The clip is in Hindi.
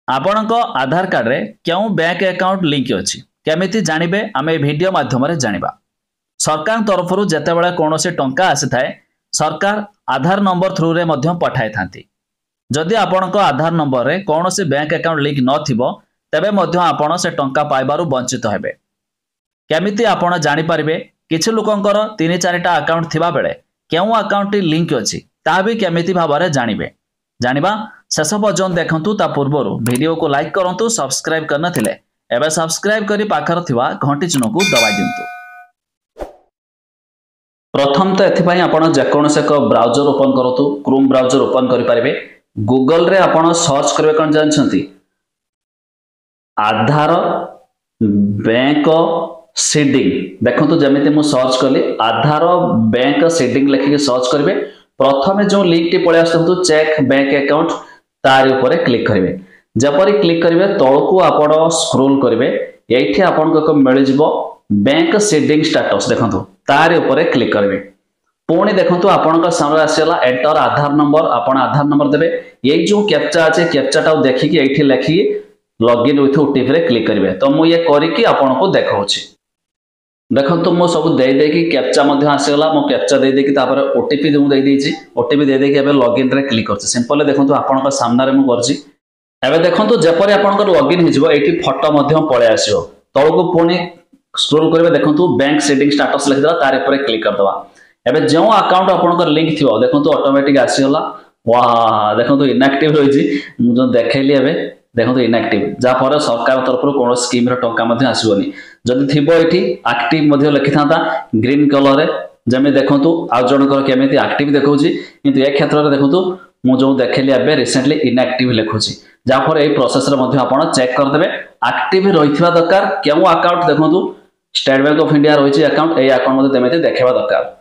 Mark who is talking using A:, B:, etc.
A: आपणक आधार कार्ड रे क्यों बैंक अकाउंट लिंक अच्छी केमिति जानिबे आमे वीडियो माध्यम जानिबा। सरकार तरफ जेतेबेले कौनसी टंका आसी थाए सरकार आधार नंबर थ्रू रे मध्य पठाई थांती। जदि आपणक आधार नंबर रे कौनसी बैंक अकाउंट लिंक नथिबो तेबे मध्य आपण से टंका पाइबारु वंचित हेबे। केमिति आपण जानि परिबे किछि लोकंकर 3-4टा अकाउंट थिबा बेले केउ अकाउंट लिंक अछि ता भी केमिति भाबरे जानिबे। जानिबा शेष पर्यंत देखंतु ता पूर्वरु वीडियो को लाइक करंतु सब्सक्राइब करना थिले एबे सब्सक्राइब करी पाखर थिबा घंटी चिन्ह को दबाइ दिंतु। प्रथम तो एथिपाई आपण जेकोनसे एक ब्राउजर ओपन करतु क्रोम ब्राउजर ओपन करि परिबे। गूगल रे आपण सर्च करबे कोन जानछंती आधार बैंक सीडिंग देखंतु जेमिति मु सर्च कली आधार बैंक सीडिंग लेखि सर्च करबे। प्रथमे जो लिंक टी पळे आसतु चेक बैंक अकाउंट तार ऊपर क्लिक करेंगे। जपरी क्लिक करेंगे तलकू आपण स्क्रोल करेंगे ये आपन को मिल जिवो बैंक सीडिंग स्टेटस देखंतु तार ऊपर क्लिक करेंगे। पुणी देखंतु आपण का सामने आसीला एंटर आधार नंबर आपण आधार नंबर देबे। ये जो कैप्चा আছে कैप्चाटा देखिकी एठी लेखि लॉगिन विथ ओटीपी रे क्लिक करेंगे। तो मु ये करिकी आपण को देखाउछि देखंतु मु सब दे देकी कैप्चा मध्ये आसीला मु कैप्चा दे देकी तापर ओटीपी जो दे देछि ओटीपी दे देकी एबे लॉगिन रे क्लिक करछि। सिंपल देखंतु आपण का सामने रे मु करछि। एबे देखंतु जेपरि आपण को लॉगिन हि जिवो एठी फोटो मध्ये पळे आसीबो तळको पुणी स्क्रॉल करबे देखंतु बैंक सेटिंग स्टेटस लिख देला तार ऊपर क्लिक कर दवा। एबे जो अकाउंट आपण को लिंक थिवो देखंतु ऑटोमेटिक आसीला वाह देखंतु इनएक्टिव होइछि मु जो देखैली एबे देखंतु इनएक्टिव जा पर सरकार तरफ कोन स्कीम रे टंका मध्ये आसीबोनी। जदि थिबो एठी एक्टिव मध्ये लिखि थांता ग्रीन कलर रे जमे देखंतु आ जणकर केमिति एक्टिव देखौछि किंतु ए क्षेत्र रे देखंतु मु जो देखैली एबे रिसेंटली इनएक्टिव लेखुछि जा पर ए प्रोसेस रे मध्ये आपण चेक कर देबे एक्टिव रहितबा दरकार केउ अकाउंट देखंतु स्टेट बैंक ऑफ इंडिया रहिछि अकाउंट ए अकाउंट मध्ये तेमिति देखेबा दरकार।